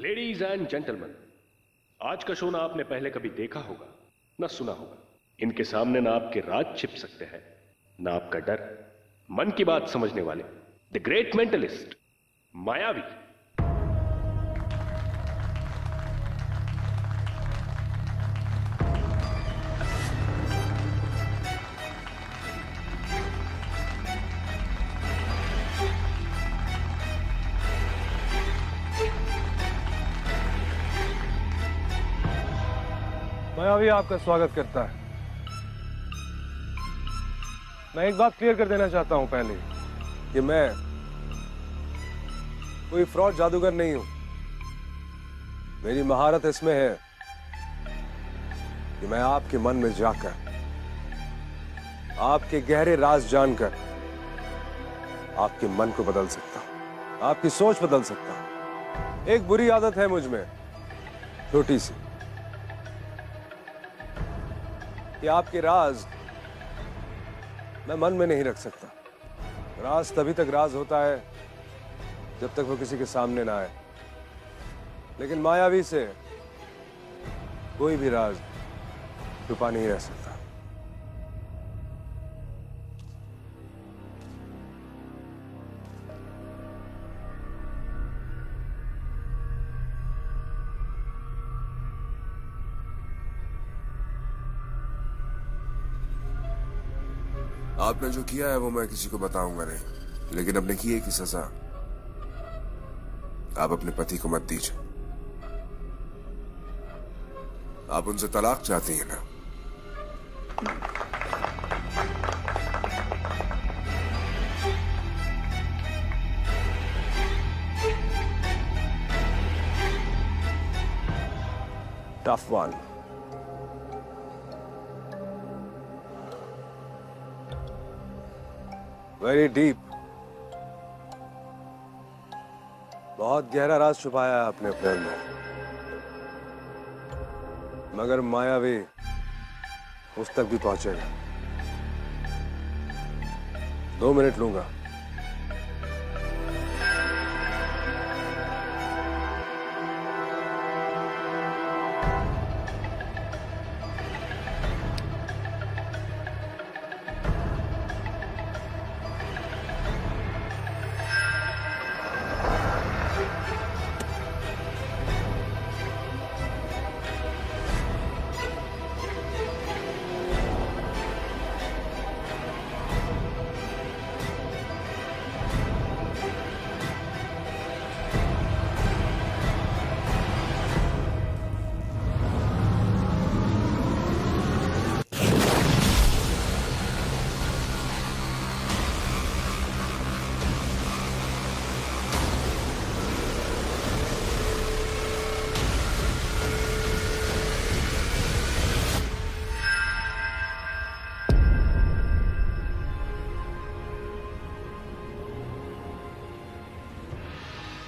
Ladies and gentleman, आज का show ना आपने पहले कभी देखा होगा ना सुना होगा। इनके सामने ना आपके राज छिप सकते हैं, ना आपका डर। मन की बात समझने वाले, द ग्रेट मेंटलिस्ट मायावी। मायावी आपका स्वागत करता है। मैं एक बात क्लियर कर देना चाहता हूं पहले कि मैं कोई फ्रॉड जादूगर नहीं हूं। मेरी महारत इसमें है कि मैं आपके मन में जाकर, आपके गहरे राज जानकर आपके मन को बदल सकता हूं, आपकी सोच बदल सकता हूं। एक बुरी आदत है मुझ में, छोटी सी, कि आपके राज मैं मन में नहीं रख सकता। राज तभी तक राज होता है जब तक वो किसी के सामने ना आए। लेकिन मायावी से कोई भी राज छुपा नहीं रह सकता। आपने जो किया है वो मैं किसी को बताऊंगा नहीं, लेकिन अपने किए की सजा आप अपने पति को मत दीजिए। आप उनसे तलाक चाहती हैं ना? Tough one. Very deep. बहुत गहरा राज छुपाया है आपने अपने अंदर, मगर मायावी उस तक भी पहुंचेगा। 2 मिनट लूंगा।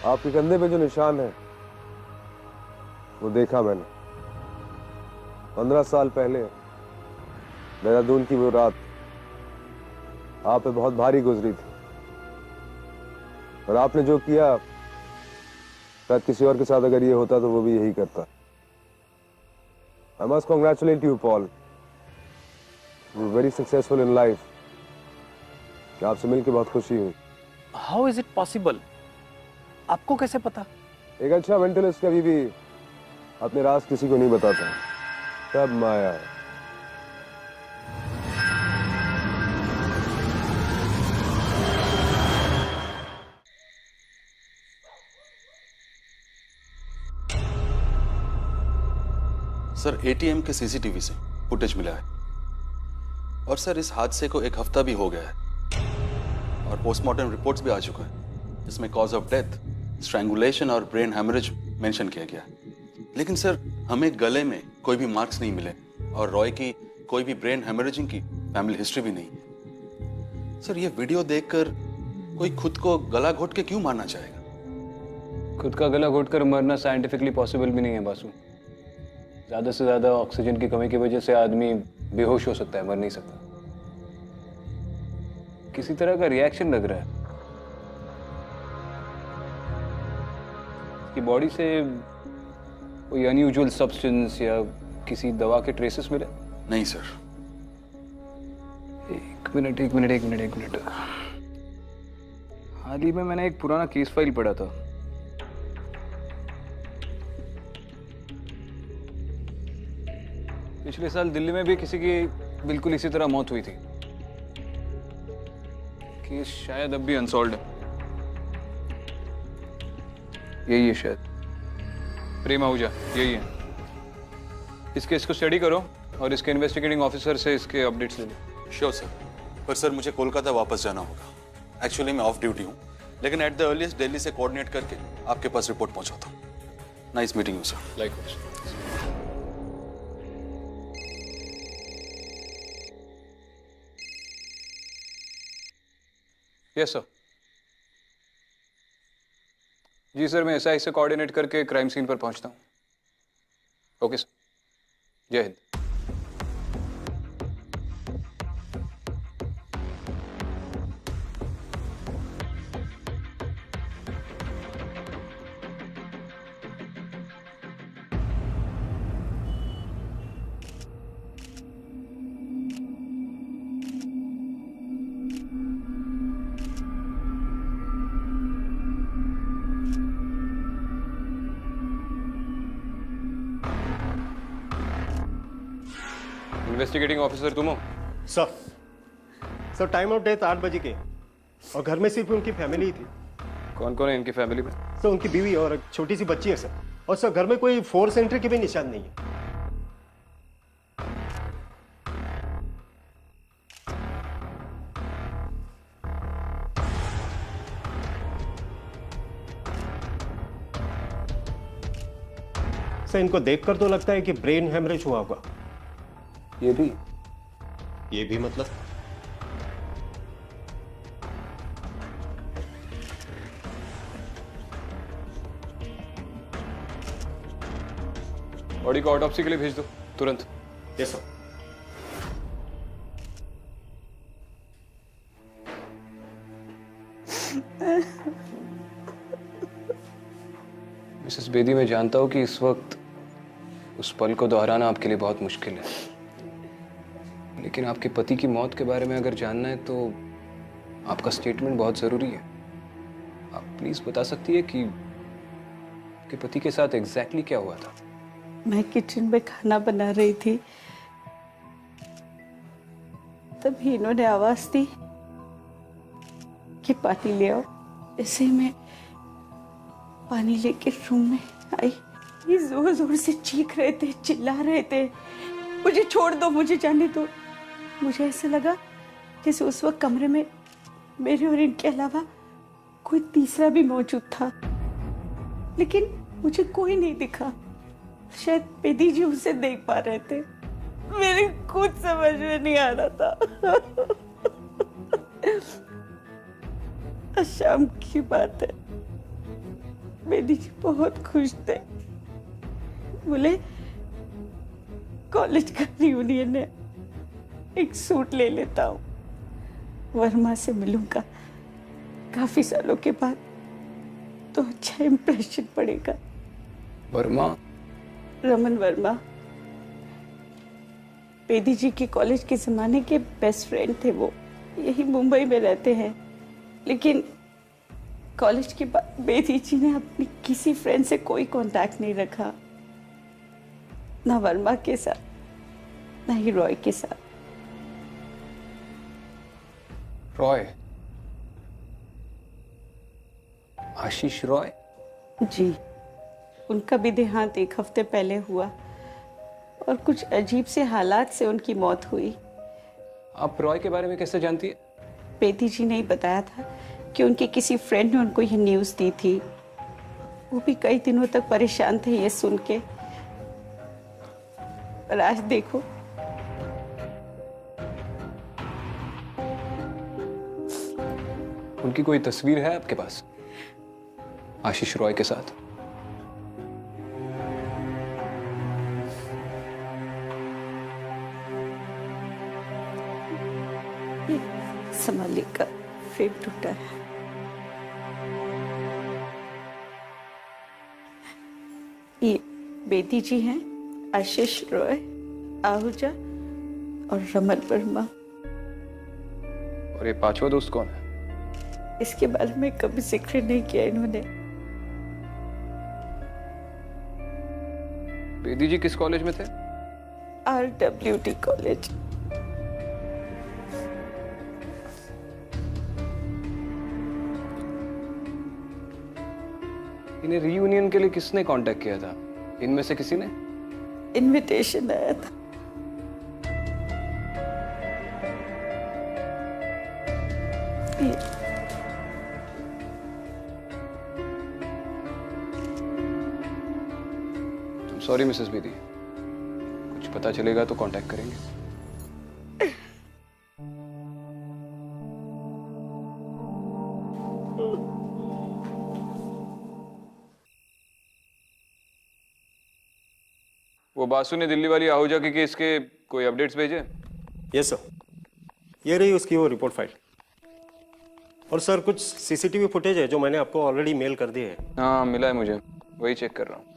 आपके कंधे पे जो निशान है वो देखा मैंने। 15 साल पहले देहरादून की वो रात आप पे बहुत भारी गुजरी थी, और आपने जो किया शायद किसी और के साथ अगर ये होता तो वो भी यही करता। I must congratulate you, Paul. You're very successful in life. आपसे मिलकर बहुत खुशी हुई। How is it possible? आपको कैसे पता? एक अच्छा मेंटलिस्ट कभी भी अपने राज किसी को नहीं बताता। सब माया है। सर, एटीएम के सीसीटीवी से फुटेज मिला है, और सर इस हादसे को 1 हफ्ता भी हो गया है, और पोस्टमार्टम रिपोर्ट्स भी आ चुका है। इसमें कॉज ऑफ डेथ स्ट्रैंगुलेशन और ब्रेन हेमरेज मेंशन किया गया है। लेकिन सर हमें गले में कोई भी मार्क्स नहीं मिले, और रॉय की कोई भी ब्रेन हेमरेजिंग की फैमिली हिस्ट्री भी नहीं। सर ये वीडियो देखकर कोई खुद को गला घोट के क्यों मारना चाहेगा? खुद का गला घोट कर मरना साइंटिफिकली पॉसिबल भी नहीं है बासु। ज्यादा से ज्यादा ऑक्सीजन की कमी की वजह से आदमी बेहोश हो सकता है, मर नहीं सकता। किसी तरह का रिएक्शन लग रहा है। उसकी बॉडी से कोई अनयूजुअल सब्सटेंस या किसी दवा के ट्रेसेस मिले? नहीं सर। एक मिनट। हाल ही में मैंने एक पुराना केस फाइल पढ़ा था। पिछले साल दिल्ली में भी किसी की बिल्कुल इसी तरह मौत हुई थी। केस शायद अब भी अनसॉल्व्ड है। यही है शायद, प्रेम आहूजा, यही है। इस केस को स्टडी करो और इसके इन्वेस्टिगेटिंग ऑफिसर से इसके अपडेट्स ले लो। Sure sir. पर सर मुझे कोलकाता वापस जाना होगा। एक्चुअली मैं ऑफ ड्यूटी हूँ, लेकिन एट द अर्लीस्ट दिल्ली से कोऑर्डिनेट करके आपके पास रिपोर्ट पहुंचाता हूँ। Nice meeting you sir. Likewise. Yes sir. जी सर, मैं एसआई से कोऑर्डिनेट करके क्राइम सीन पर पहुंचता हूँ। ओके सर, जय हिंद। इन्वेस्टिगेटिंग ऑफिसर तुम हो? सर टाइम ऑफ डेथ 8 बजे के और घर में सिर्फ उनकी फैमिली ही थी। कौन कौन है इनकी फैमिली में? सर उनकी बीवी और एक छोटी सी बच्ची है सर। और सर घर में कोई फोर्स एंट्री के भी निशान नहीं है। सर इनको देखकर तो लगता है कि ब्रेन हेमरेज हुआ होगा। ये भी मतलब बॉडी को ऑटोप्सी के लिए भेज दो तुरंत। Yes sir. मिसेस बेदी, मैं जानता हूं कि इस वक्त उस पल को दोहराना आपके लिए बहुत मुश्किल है, लेकिन आपके पति की मौत के बारे में अगर जानना है तो आपका स्टेटमेंट बहुत जरूरी है। आप प्लीज बता सकती है कि आपके पति के साथ एग्जैक्टली क्या हुआ था? मैं किचन में खाना बना रही थी, तभी इन्होंने आवाज दी कि पानी ले आओ। ऐसे ही मैं पानी लेके रूम में आई। ये जोर जोर से चीख रहे थे, चिल्ला रहे थे, मुझे छोड़ दो, मुझे जाने दो। मुझे ऐसा लगा जैसे उस वक्त कमरे में मेरे और इनके अलावा कोई तीसरा भी मौजूद था, लेकिन मुझे कोई नहीं दिखा। शायद बेदी जी उसे देख पा रहे थे। मेरे कुछ समझ में नहीं आ रहा था। शाम की बात है, बेदी जी बहुत खुश थे। बोले कॉलेज का रियूनियन है, एक सूट ले लेता हूँ, वर्मा से मिलूंगा काफी सालों के बाद, तो अच्छा इंप्रेशन पड़ेगा। वर्मा? रमन वर्मा बेदी जी के कॉलेज के जमाने के बेस्ट फ्रेंड थे। वो यही मुंबई में रहते हैं, लेकिन कॉलेज के बाद बेदी जी ने अपनी किसी फ्रेंड से कोई कांटेक्ट नहीं रखा, ना वर्मा के साथ, ना ही रॉय के साथ। रॉय? आशीष रॉय? जी, उनका भी देहांत एक हफ्ते पहले हुआ और कुछ अजीब से हालात से उनकी मौत हुई। आप रॉय के बारे में कैसे जानती है? बेदी जी ने ही बताया था कि उनके किसी फ्रेंड ने उनको ये न्यूज़ दी थी। वो भी कई दिनों तक परेशान थे ये सुन के। पर आज देखो, उनकी कोई तस्वीर है आपके पास आशीष रॉय के साथ? संभाली का फ्रेम टूटा है। ये बेदी जी हैं, आशीष रॉय, आहूजा और रमन वर्मा। और ये पांचवा दोस्त कौन है? इसके बारे में कभी जिक्र नहीं किया इन्होंने। बेदी जी किस कॉलेज में थे? RWT college. इन्हें रीयूनियन के लिए किसने कांटेक्ट किया था? इनमें से किसी ने? इनविटेशन आया था। सॉरी मिसेस बेदी, कुछ पता चलेगा तो कांटेक्ट करेंगे। वो बासु ने दिल्ली वाली आहूजा के केस के कोई अपडेट्स भेजे? यस सर, ये रही उसकी वो रिपोर्ट फाइल। और सर कुछ सीसीटीवी फुटेज है जो मैंने आपको ऑलरेडी मेल कर दिए है। हाँ मिला है मुझे, वही चेक कर रहा हूँ।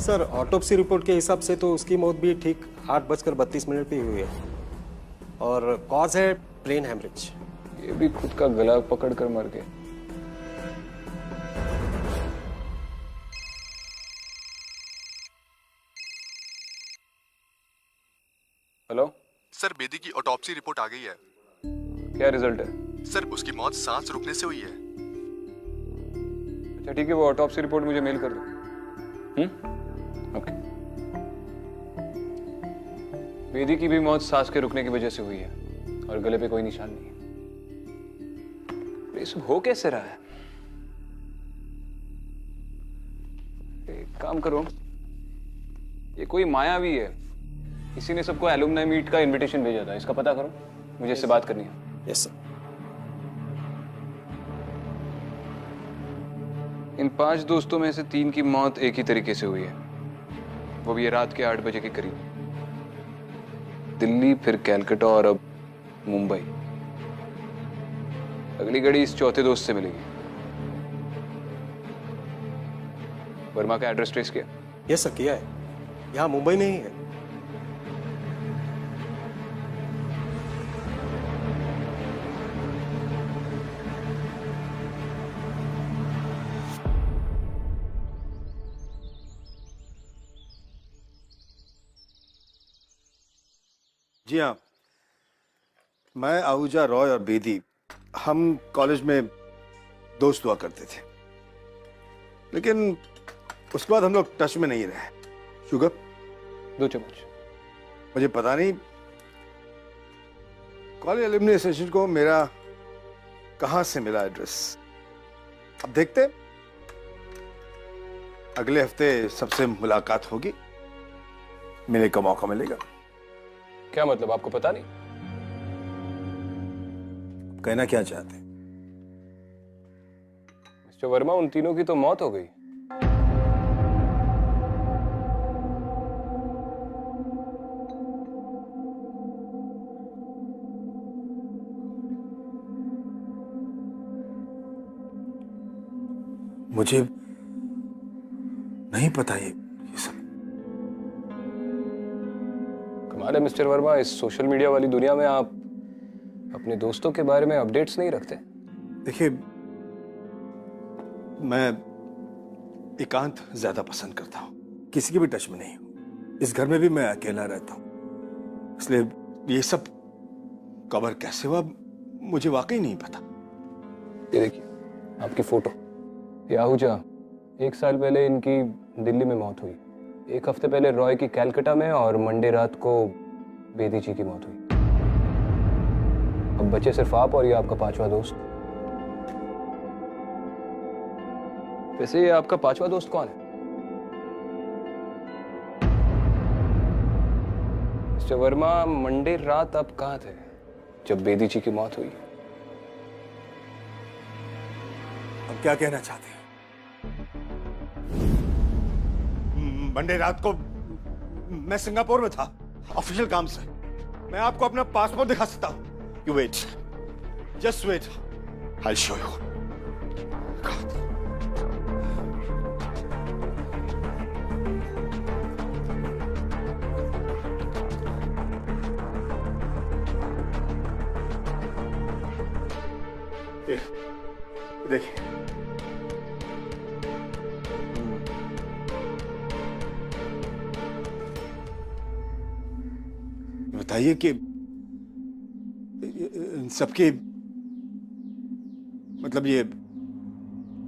सर ऑटोप्सी रिपोर्ट के हिसाब से तो उसकी मौत भी ठीक 8:32 पे हुई है और कॉज है ब्रेन हैमरेज। ये भी खुद का गला पकड़ कर मर गए। हेलो सर, बेदी की ऑटोप्सी रिपोर्ट आ गई है। क्या रिजल्ट है? सर उसकी मौत सांस रुकने से हुई है। अच्छा ठीक है, वो ऑटोप्सी रिपोर्ट मुझे मेल कर दो। ओके। बेदी की भी मौत सांस के रुकने की वजह से हुई है और गले पे कोई निशान नहीं है। ये सब हो कैसे रहा है? एक काम करो, ये कोई मायावी है, किसी ने सबको एलुमनाई मीट का इनविटेशन भेजा था, इसका पता करो, मुझे इससे बात करनी है। Yes sir. इन 5 दोस्तों में से 3 की मौत एक ही तरीके से हुई है, वो भी ये रात के 8 बजे के करीब। दिल्ली, फिर कैलकाटा और अब मुंबई। अगली घड़ी इस चौथे दोस्त से मिलेगी। वर्मा का एड्रेस ट्रेस किया? यस सर, किया है, यहाँ मुंबई में ही है। जी हाँ, मैं आहूजा, रॉय और बेदी हम कॉलेज में दोस्त हुआ करते थे, लेकिन उसके बाद हम लोग टच में नहीं रहे। शुगर 2 चम्मच। मुझे पता नहीं कॉलेज एलुमनी एसोसिएशन को मेरा कहां से मिला एड्रेस। अब देखते, अगले हफ्ते सबसे मुलाकात होगी, मिलने का मौका मिलेगा। क्या मतलब, आपको पता नहीं? कहना क्या चाहते हैं? मिस्टर वर्मा, उन तीनों की तो मौत हो गई। मुझे नहीं पता ये सब। कमाल है मिस्टर वर्मा, इस सोशल मीडिया वाली दुनिया में आप अपने दोस्तों के बारे में अपडेट्स नहीं रखते। देखिए, मैं एकांत ज्यादा पसंद करता हूं, किसी के भी टच में नहीं हूं। इस घर में भी मैं अकेला रहता हूं, इसलिए ये सब कवर कैसे हुआ मुझे वाकई नहीं पता। ये देखिए आपकी फोटो, ये आहूजा, 1 साल पहले इनकी दिल्ली में मौत हुई, 1 हफ्ते पहले रॉय की कैलकाटा में, और मंडे रात को बेदी जी की मौत हुई। अब बचे सिर्फ आप और ये आपका 5वां दोस्त। वैसे ये आपका 5वां दोस्त कौन है? मिस्टर वर्मा, मंडे रात आप कहाँ थे जब बेदी जी की मौत हुई? क्या कहना चाहते हैं? मंडे रात को मैं सिंगापुर में था ऑफिशियल काम से। मैं आपको अपना पासपोर्ट दिखा सकता हूं। You wait, just wait, I show you. देखिए, बताइए कि इन सबकी मतलब ये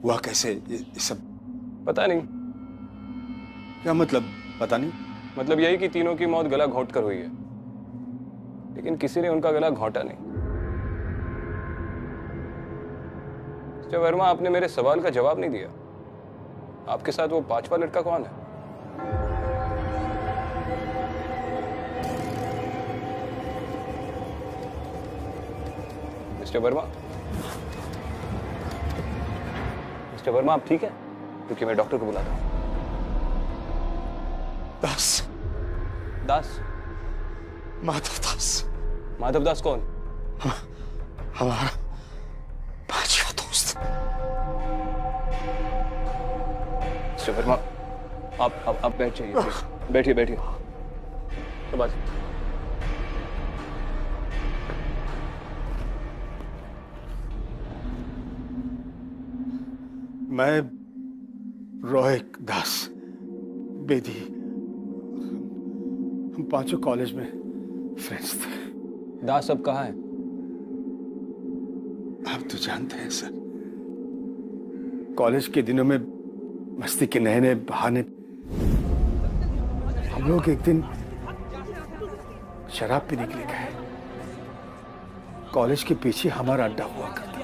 हुआ कैसे? ये सब पता नहीं। क्या मतलब पता नहीं? मतलब यही कि तीनों की मौत गला घोंट कर हुई है, लेकिन किसी ने उनका गला घोंटा नहीं। मिस्टर वर्मा, आपने मेरे सवाल का जवाब नहीं दिया। आपके साथ वो पांचवा लड़का कौन है? मिस्टर वर्मा, मिस्टर वर्मा, आप ठीक है? क्योंकि मैं डॉक्टर को बुलाता हूं। दास। दास? माधव दास। माधव दास कौन? हमारा पांचवा दोस्त। मिस्टर वर्मा, आप बैठ जाइए, बैठिए बैठिए। तो बात मैं रॉय दास बेदी, हम पांचों कॉलेज में फ्रेंड्स थे। दास अब कहाँ है? आप तो जानते हैं सर, कॉलेज के दिनों में मस्ती के नए नए बहाने हम लोग एक दिन शराब पीने के लिए गए। कॉलेज के पीछे हमारा अड्डा हुआ करता था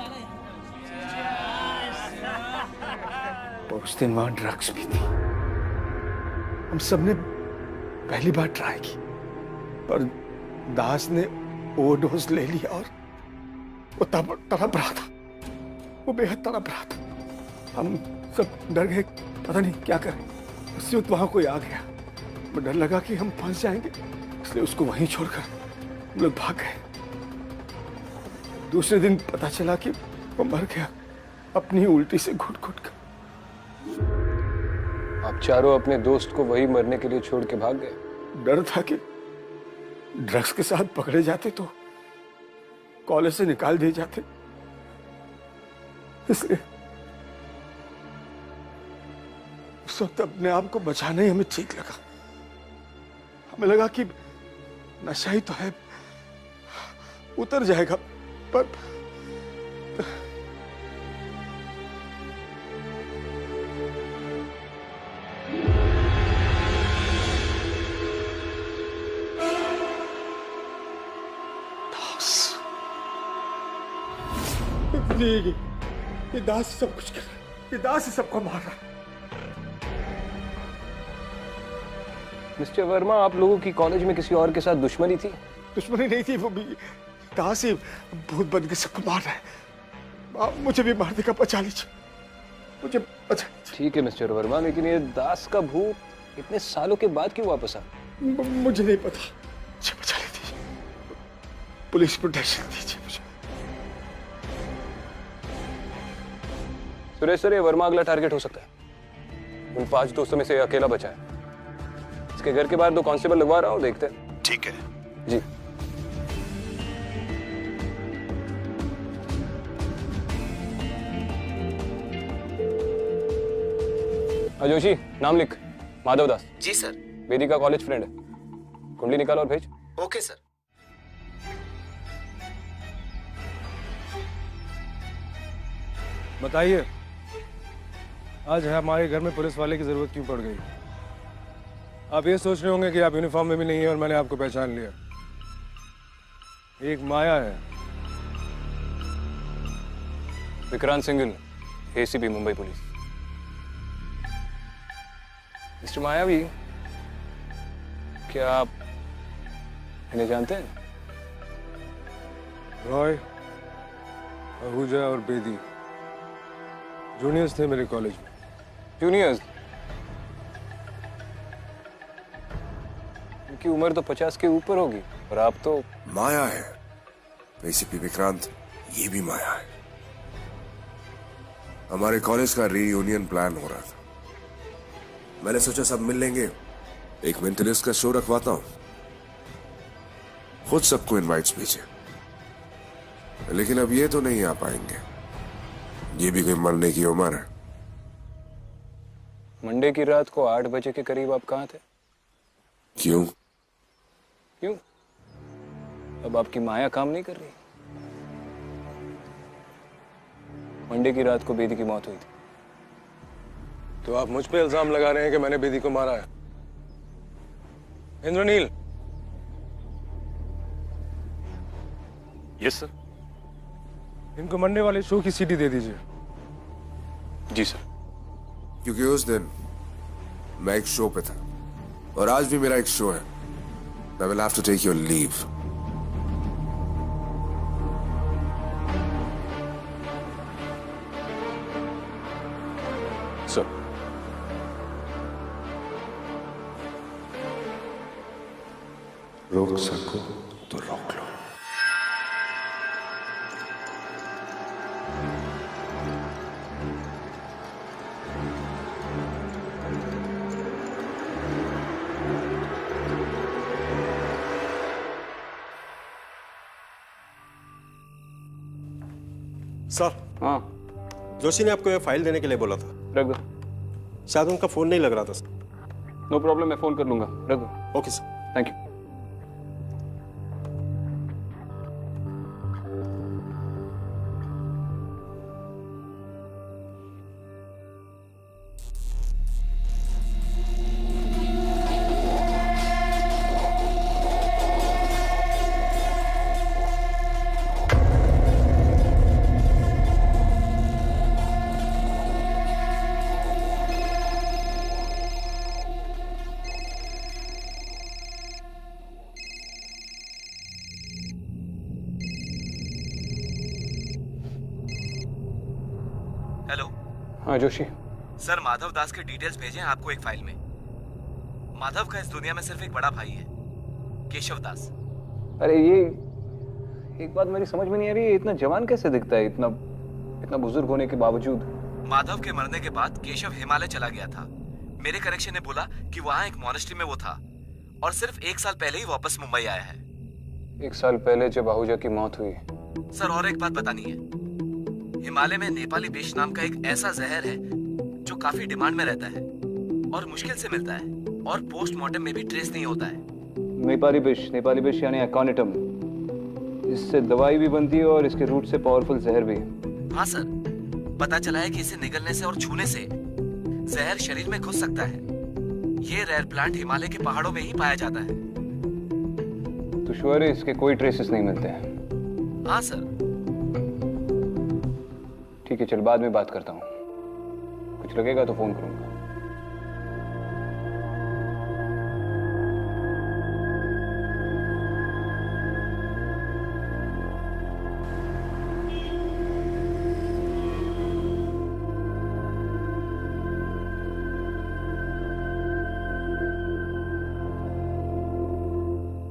और उस दिन वहां ड्रग्स भी थी। हम सबने पहली बार ट्राई की, पर दास ने ओवरडोज ले लिया और वो तड़प रहा था, वो बेहद तड़प रहा था। हम सब डर गए, पता नहीं क्या करें। उसी वक्त वहां कोई आ गया, मुझे डर लगा कि हम फंस जाएंगे, इसलिए उसको वहीं छोड़कर हम लोग भाग गए। दूसरे दिन पता चला कि वो मर गया अपनी उल्टी से घुट घुट कर। आप चारों अपने दोस्त को वही मरने के लिए छोड़ के भाग गए? डर था कि ड्रग्स के साथ पकड़े जाते तो कॉलेज से निकाल दिए जाते, इसलिए उस वक्त अपने आप को बचाना ही हमें ठीक लगा। हमें लगा कि नशा ही तो है, उतर जाएगा, पर ये दास सब कुछ कर रहा है, ये दास ही सबको मार रहा है। मिस्टर वर्मा, आप लोगों की कॉलेज में किसी और के साथ दुश्मनी थी? दुश्मनी नहीं थी, वो भी दास ही भूत बन के सबको मार रहा है। आप मुझे भी मारने का बचा लीजिए, मुझे बचा लीजिए। ठीक है मिस्टर वर्मा, लेकिन ये दास का भूत इतने सालों के बाद क्यों वापस आ? मुझे नहीं पता, मुझे बचा लीजिए, पुलिस प्रोटेक्शन दीजिए मुझे। सुरेश सर, ये वर्मा अगला टारगेट हो सकता है। उन 5 दोस्तों में से अकेला बचा है। इसके घर के बाहर 2 कांस्टेबल लगवा रहा हूँ, देखते हैं। ठीक है जी। जोशी, नाम लिख। माधव दास। जी सर। बेदी का कॉलेज फ्रेंड है। कुंडली निकाल और भेज। Okay sir. बताइए, आज हमारे घर में पुलिस वाले की जरूरत क्यों पड़ गई? आप ये सोच रहे होंगे कि आप यूनिफॉर्म में भी नहीं है और मैंने आपको पहचान लिया। एक माया है। Vikrant Singhal, ACP Mumbai police. Mister मायावी, क्या आप इन्हें जानते हैं? रॉय, आहूजा और बेदी, जूनियर्स थे मेरे कॉलेज में। जूनियर्स? उनकी उम्र तो 50 के ऊपर होगी और आप तो। माया है एसीपी विक्रांत, ये भी माया है। हमारे कॉलेज का रीयूनियन प्लान हो रहा था। मैंने सोचा सब मिल लेंगे, एक मेंटलिस्ट का शो रखवाता हूं, खुद सबको इनवाइट्स भेजे। लेकिन अब ये तो नहीं आ पाएंगे, ये भी कोई मरने की उम्र है। मंडे की रात को 8 बजे के करीब आप कहाँ थे? क्यों? क्यों? अब आपकी माया काम नहीं कर रही? मंडे की रात को बेदी की मौत हुई थी। तो आप मुझ पे इल्जाम लगा रहे हैं कि मैंने बेदी को मारा है? इंद्रनील। Yes sir. इनको मंडे वाले शो की सीडी दे दीजिए। जी सर। क्योंकि उस दिन मैं एक शो पे था और आज भी मेरा एक शो है। I will have to take your leave. Sir. रोक सको तो रोक लो। सर। हाँ। जोशी ने आपको ये फाइल देने के लिए बोला था। रख दो। शायद उनका फोन नहीं लग रहा था सर। नो प्रॉब्लम, मैं फोन कर लूंगा। रख दो। Okay sir. Thank you. Hello. हाँ जोशी। सर माधव दास के डिटेल्स भेजे हैं आपको एक फाइल में। माधव का इस दुनिया में सिर्फ एक बड़ा भाई है, केशव दास। अरे ये एक बात मेरी समझ में नहीं आ रही है, इतना जवान कैसे दिखता है इतना इतना बुजुर्ग होने के बावजूद? माधव के मरने के बाद केशव हिमालय चला गया था। मेरे कनेक्शन ने बोला कि वहाँ एक मॉनेस्ट्री में वो था और सिर्फ 1 साल पहले ही वापस मुंबई आया है। 1 साल पहले जब आहूजा की मौत हुई। सर और एक बात बतानी है, हिमालय में नेपाली विष नाम का एक ऐसा जहर है जो काफी डिमांड में रहता है और मुश्किल से मिलता है और पोस्टमार्टम में भी ट्रेस नहीं होता है। नेपाली विष यानी अकॉनिटम। इससे दवाई भी बनती है और इसके रूट से पावरफुल जहर भी। हाँ सर, पता चला है कि इसे निगलने से और छूने से जहर शरीर में घुस सकता है। ये रेयर प्लांट हिमालय के पहाड़ों में ही पाया जाता है। तो श्योर है इसके कोई ट्रेसेस नहीं मिलते हैं? हाँ सर। ठीक है, चल बाद में बात करता हूँ। कुछ लगेगा तो फोन करूंगा।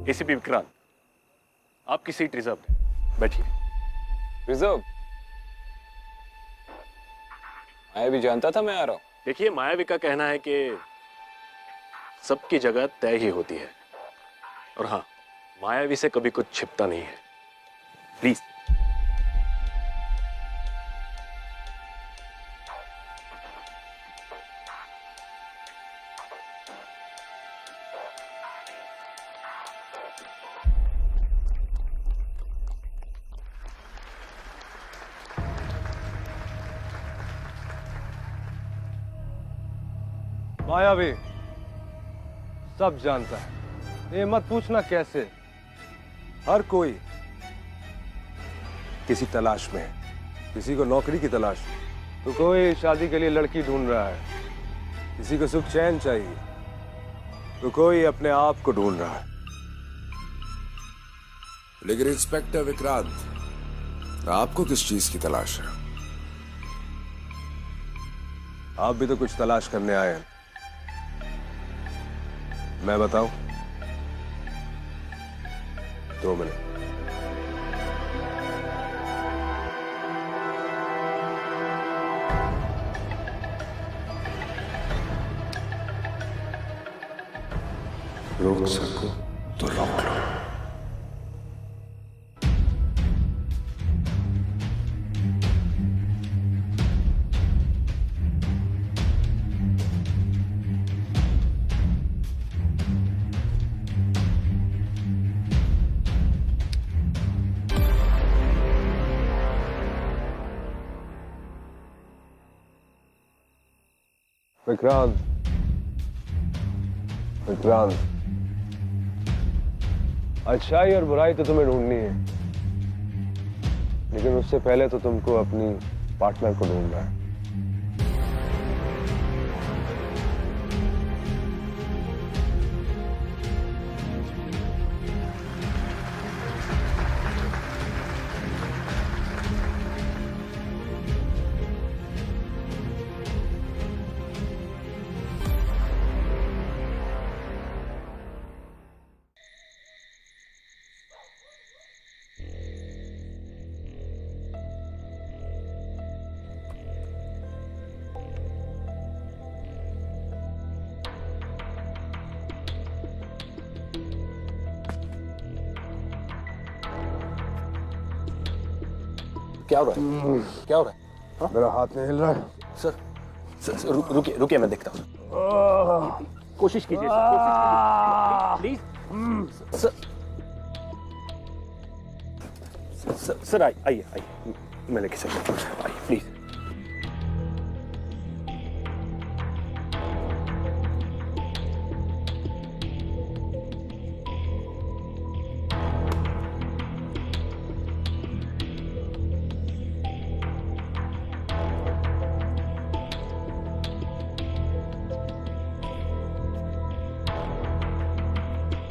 एसीपी विक्रांत, आपकी सीट रिजर्व है, बैठिए। रिजर्व? मायावी जानता था मैं आ रहा हूं। देखिए, मायावी का कहना है कि सबकी जगह तय ही होती है और हाँ, मायावी से कभी कुछ छिपता नहीं है। प्लीज। मायावी सब जानता है, ये मत पूछना कैसे। हर कोई किसी तलाश में है, किसी को नौकरी की तलाश, तो कोई शादी के लिए लड़की ढूंढ रहा है, किसी को सुख चैन चाहिए, तो कोई अपने आप को ढूंढ रहा है। लेकिन इंस्पेक्टर विक्रांत, आपको किस चीज की तलाश है? आप भी तो कुछ तलाश करने आए हैं। मैं बताऊं? 2 मिनट। रोक सको तो रोक लो। विक्रांत, विक्रांत, अच्छाई और बुराई तो तुम्हें ढूंढनी है, लेकिन उससे पहले तो तुमको अपनी पार्टनर को ढूंढना है। क्या हो रहा है? क्या हो रहा है? हाँ? मेरा हाथ नहीं हिल रहा है। सर रुकिए रुकिए, मैं देखता हूँ। कोशिश कीजिए प्लीज। सर आइए आइए, मैं लेके चलता हूँ, आइए प्लीज।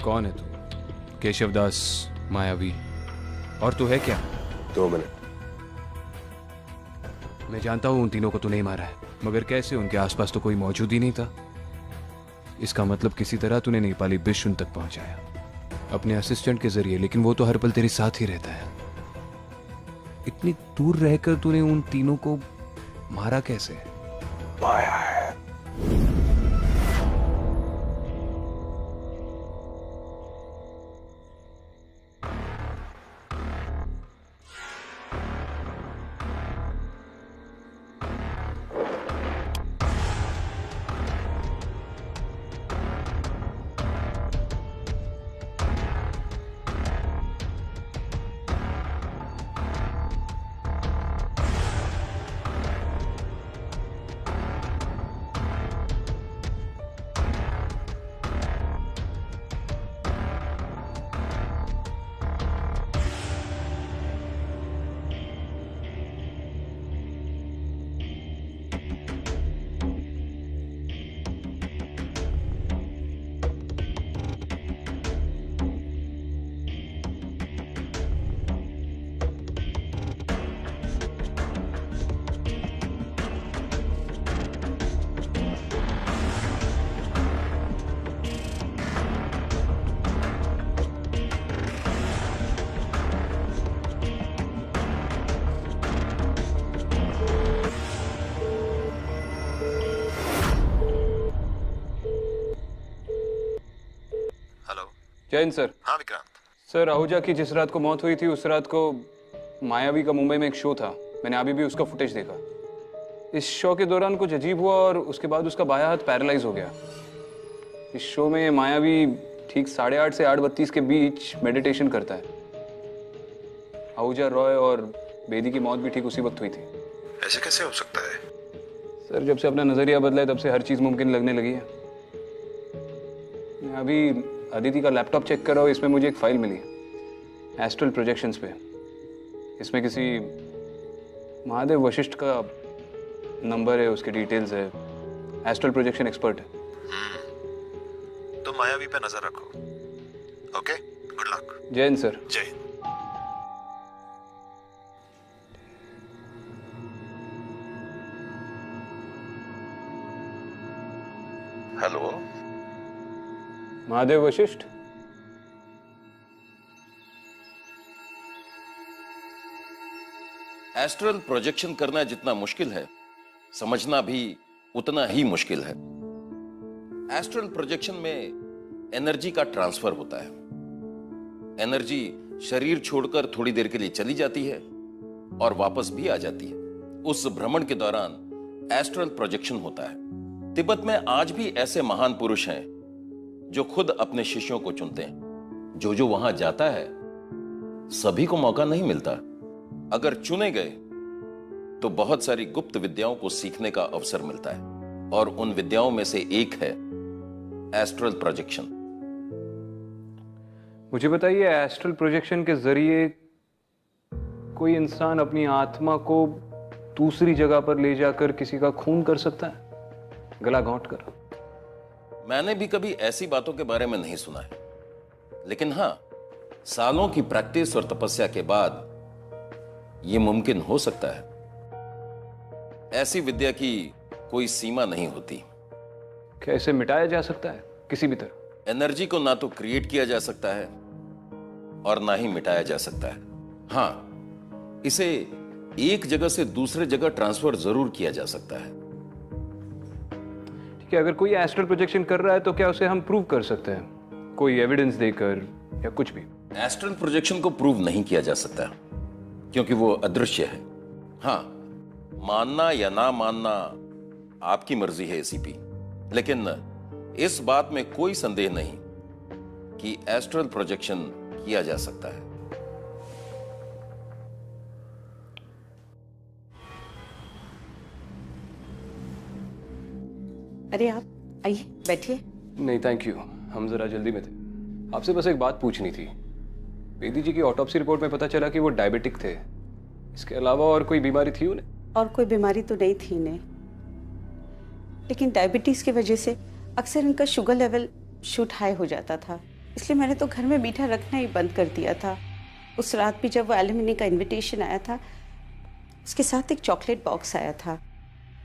कौन है तू? केशवदास मायावी। और तू है क्या? 2 मिनट। मैं जानता हूं उन तीनों को तू नहीं मारा है, मगर कैसे? उनके आसपास तो कोई मौजूद ही नहीं था। इसका मतलब किसी तरह तूने नेपाली बिश उन तक पहुंचाया अपने असिस्टेंट के जरिए, लेकिन वो तो हर पल तेरे साथ ही रहता है। इतनी दूर रहकर तूने उन तीनों को मारा कैसे? पाया है। जैन सर। हाँ विक्रांत। सर, आहूजा की जिस रात को मौत हुई थी उस रात को मायावी का मुंबई में एक शो था। मैंने अभी भी उसका फुटेज देखा। इस शो के दौरान कुछ अजीब हुआ और उसके बाद उसका बायां हाथ पैरालाइज हो गया। इस शो में मायावी ठीक 8:30 से 8:32 के बीच मेडिटेशन करता है। आहूजा रॉय और बेदी की मौत भी ठीक उसी वक्त हुई थी। ऐसे कैसे हो सकता है? सर, जब से अपना नजरिया बदला है तब से हर चीज मुमकिन लगने लगी है। मैं अभी अदिति का लैपटॉप चेक कर रहा हूँ, इसमें मुझे एक फाइल मिली एस्ट्रल प्रोजेक्शंस पे। इसमें किसी महादेव वशिष्ठ का नंबर है, उसकी डिटेल्स है। एस्ट्रल प्रोजेक्शन एक्सपर्ट है। तो मायावी पे नजर रखो। Okay, good luck. जय हिंद सर। जय Hind. Hello, Mahadev Vashishtha. Astral projection करना जितना मुश्किल है, समझना भी उतना ही मुश्किल है। एस्ट्रल प्रोजेक्शन में एनर्जी का ट्रांसफर होता है। एनर्जी शरीर छोड़कर थोड़ी देर के लिए चली जाती है और वापस भी आ जाती है। उस भ्रमण के दौरान एस्ट्रल प्रोजेक्शन होता है। तिब्बत में आज भी ऐसे महान पुरुष हैं जो खुद अपने शिष्यों को चुनते हैं। जो वहां जाता है, सभी को मौका नहीं मिलता। अगर चुने गए तो बहुत सारी गुप्त विद्याओं को सीखने का अवसर मिलता है, और उन विद्याओं में से एक है एस्ट्रल प्रोजेक्शन। मुझे बताइए, एस्ट्रल प्रोजेक्शन के जरिए कोई इंसान अपनी आत्मा को दूसरी जगह पर ले जाकर किसी का खून कर सकता है, गला घोंट कर? मैंने भी कभी ऐसी बातों के बारे में नहीं सुना है, लेकिन हां, सालों की प्रैक्टिस और तपस्या के बाद यह मुमकिन हो सकता है। ऐसी विद्या की कोई सीमा नहीं होती। क्या इसे मिटाया जा सकता है किसी भी तरह? एनर्जी को ना तो क्रिएट किया जा सकता है और ना ही मिटाया जा सकता है। हां, इसे एक जगह से दूसरे जगह ट्रांसफर जरूर किया जा सकता है। ठीक है, अगर कोई एस्ट्रल प्रोजेक्शन कर रहा है तो क्या उसे हम प्रूव कर सकते हैं, कोई एविडेंस देकर या कुछ भी? एस्ट्रल प्रोजेक्शन को प्रूव नहीं किया जा सकता क्योंकि वो अदृश्य है। हां, मानना या ना मानना आपकी मर्जी है एसीपी, लेकिन इस बात में कोई संदेह नहीं कि एस्ट्रल प्रोजेक्शन किया जा सकता है। अरे आप आइए, बैठिए। नहीं थैंक यू, हम जरा जल्दी में थे। आपसे बस एक बात पूछनी थी। बेदी जी की ऑटोप्सी रिपोर्ट में पता चला कि वो डायबिटिक थे। इसके अलावा और कोई बीमारी थी उन्हें? और कोई बीमारी तो नहीं थी इन्हें, लेकिन डायबिटीज की वजह से अक्सर इनका शुगर लेवल शूट हाई हो जाता था। इसलिए मैंने तो घर में मीठा रखना ही बंद कर दिया था। उस रात भी जब वो एलुमिनी का इनविटेशन आया था, उसके साथ एक चॉकलेट बॉक्स आया था।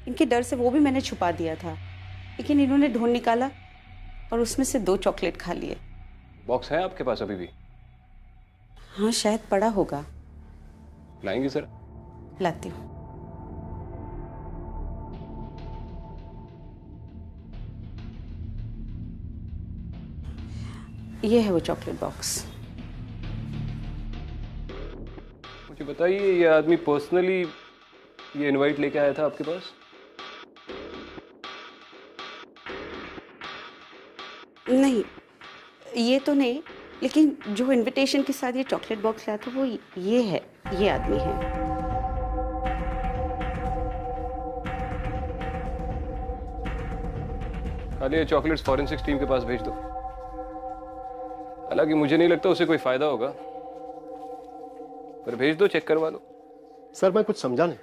इनके डर से वो भी मैंने छुपा दिया था, लेकिन इन्होंने ढूंढ निकाला और उसमें से 2 चॉकलेट खा लिए। बॉक्स है आपके पास अभी भी? हाँ, शायद पड़ा होगा। लाएंगे सर? लाती हूँ। ये है वो चॉकलेट बॉक्स। मुझे बताइए, ये आदमी पर्सनली ये इनवाइट लेके आया था आपके पास? नहीं, ये तो नहीं, लेकिन जो इनविटेशन के साथ ये चॉकलेट बॉक्स लाया था वो ये है, ये आदमी है। खाली ये चॉकलेट्स फॉरेंसिक्स टीम के पास भेज दो। हालांकि मुझे नहीं लगता उसे कोई फायदा होगा, पर भेज दो, चेक करवा लो। सर मैं कुछ समझा नहीं।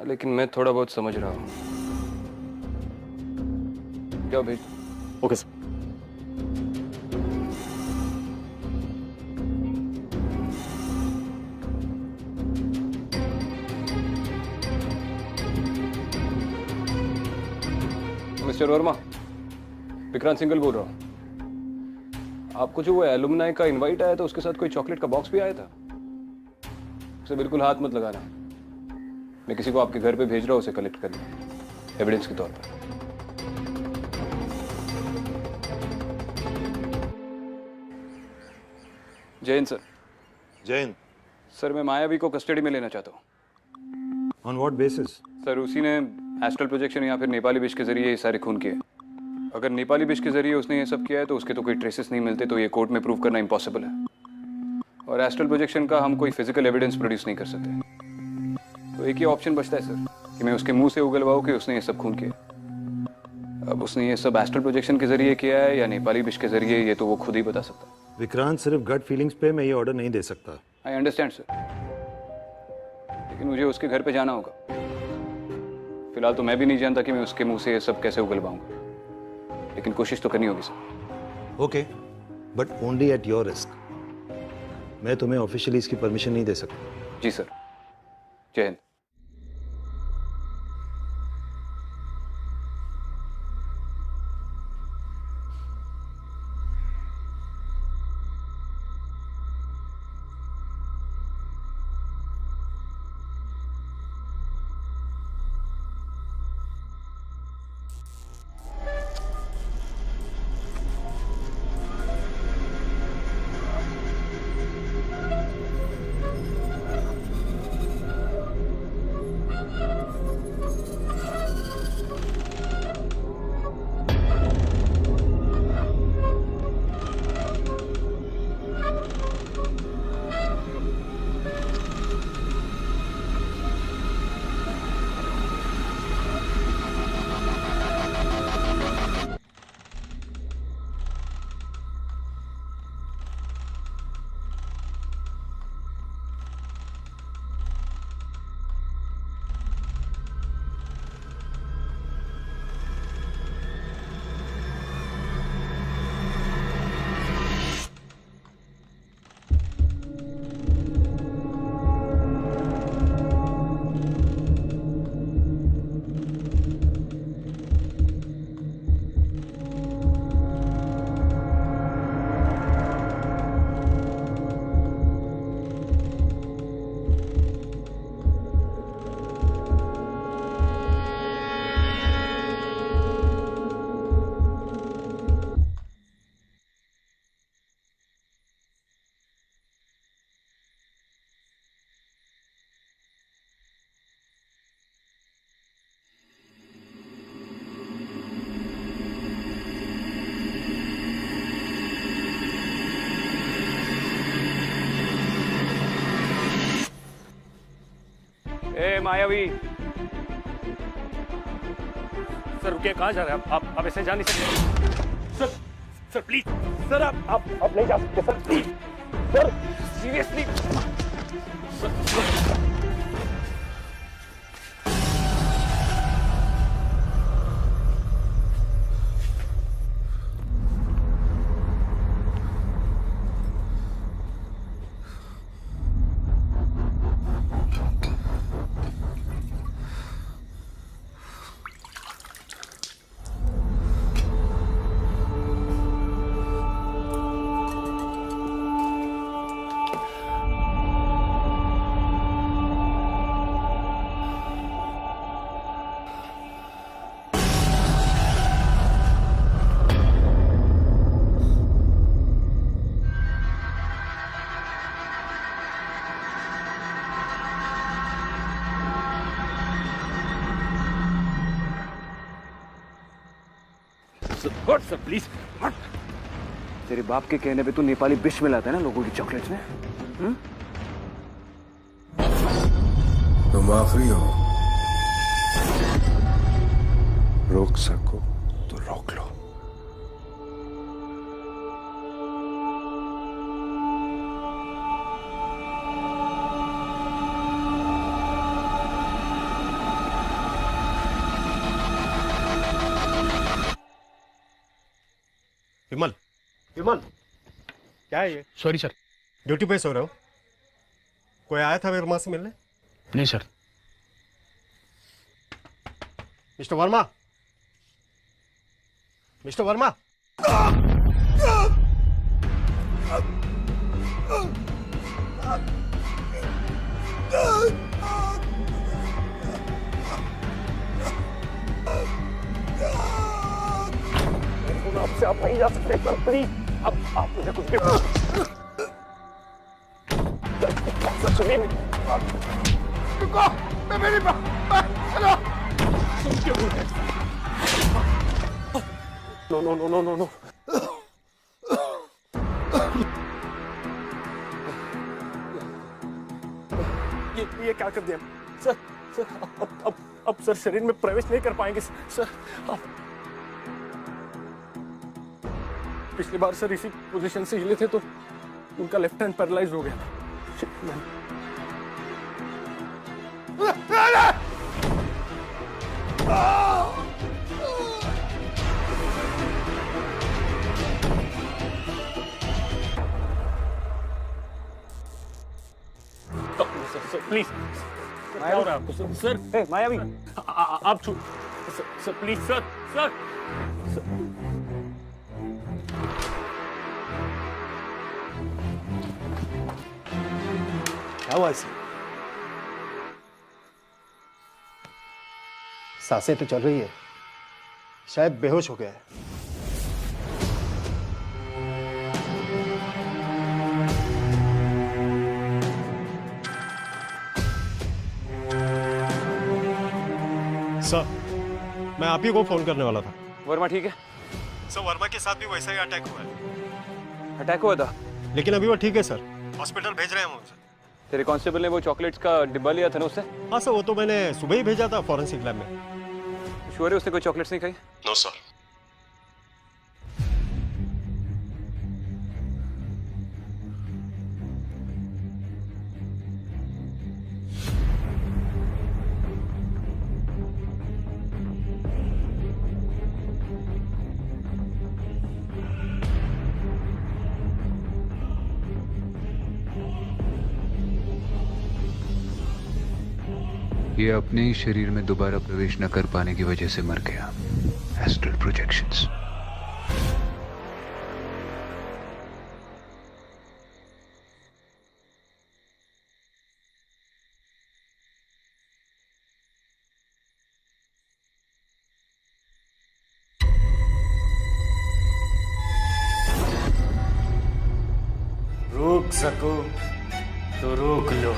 लेकिन मैं थोड़ा बहुत समझ रहा हूँ। क्या भेज? Okay sir. Mister Verma, Vikrant single बोल रहा हूँ। आपको जो वो एलुमनाई का इनवाइट आया था, उसके साथ कोई चॉकलेट का बॉक्स भी आया था? उसे बिल्कुल हाथ मत लगाना। मैं किसी को आपके घर पे भेज रहा हूँ उसे कलेक्ट करने, एविडेंस के तौर पर। जैन सर। जैन सर, मैं मायावी को कस्टडी में लेना चाहता हूँ। On what basis? सर, उसी ने एस्ट्रल प्रोजेक्शन या फिर नेपाली विश के जरिए ये सारे खून किए। अगर नेपाली विश के जरिए उसने ये सब किया है तो उसके तो कोई ट्रेसेस नहीं मिलते, तो ये कोर्ट में प्रूव करना इम्पॉसिबल है। और एस्ट्रल प्रोजेक्शन का हम कोई फिजिकल एविडेंस प्रोड्यूस नहीं कर सकते। तो एक ही ऑप्शन बचता है सर, कि मैं उसके मुंह से उगलवाऊं कि उसने ये सब खून किया। अब उसने ये सब एस्ट्रल प्रोजेक्शन के जरिए किया है या नेपाली विश के जरिए, ये तो वो खुद ही बता सकता है। विक्रांत, सिर्फ गट फीलिंग्स पे मैं ये ऑर्डर नहीं दे सकता। आई अंडरस्टैंड सर, लेकिन मुझे उसके घर पे जाना होगा। फिलहाल तो मैं भी नहीं जानता कि मैं उसके मुंह से ये सब कैसे उगलवाऊंगा, लेकिन कोशिश तो करनी होगी sir. Okay, but only at your risk. मैं तुम्हें ऑफिशियली इसकी परमिशन नहीं दे सकता। जी सर। जय हिंद। ए मायावी, सर रुकिए, कहाँ जा रहे हैं आप ऐसे जा नहीं सकते सर। सर प्लीज सर, आप नहीं जा सकते sir, please sir, seriously sir. हट सर प्लीज, हट। तेरे बाप के कहने पे तू नेपाली विष मिलाता है ना लोगों की चॉकलेट्स में। तुम आखिरी हो, रोक सको तो रोक लो। विमल, विमल, क्या है ये? Sorry sir. ड्यूटी पे सो रहे हो? कोई आया था वर्मा से मिलने? नहीं sir. Mister Verma, mister Verma. आपसे आप नहीं जा सकते सर, प्लीज। अब आप मुझे कुछ भी सर सुनिए, रुको, मैं मेरी हेलो, तुम क्यों बोलते? No no no no no no, ये क्या कर दिया सर? सर अब सर शरीर में प्रवेश नहीं कर पाएंगे सर। आप पिछली बार सर इसी पोजीशन से हिले थे तो उनका लेफ्ट हैंड पैरालाइज हो गया। सर प्लीज, क्या हो रहा है आपको सर? मायावी, आप सर प्लीज सर, सर क्या हुआ इसे? सांसें तो चल रही है, शायद बेहोश हो गया है। सर, मैं आप ही को फोन करने वाला था। वर्मा ठीक है? सर, वर्मा के साथ भी वैसा ही अटैक हुआ है। अटैक हुआ था? लेकिन अभी वो ठीक है सर, हॉस्पिटल भेज रहे हैं हम उसे। तेरे कांस्टेबल ने वो चॉकलेट्स का डिब्बा लिया था ना उससे? हाँ सर, वो तो मैंने सुबह ही भेजा था फॉरेंसिक लैब में। श्योर है उसने कोई चॉकलेट्स नहीं खाई? No sir. ये अपने ही शरीर में दोबारा प्रवेश न कर पाने की वजह से मर गया। Astral projections. रोक सको तो रोक लो।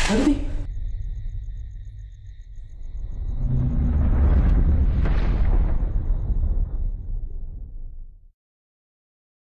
प्रगति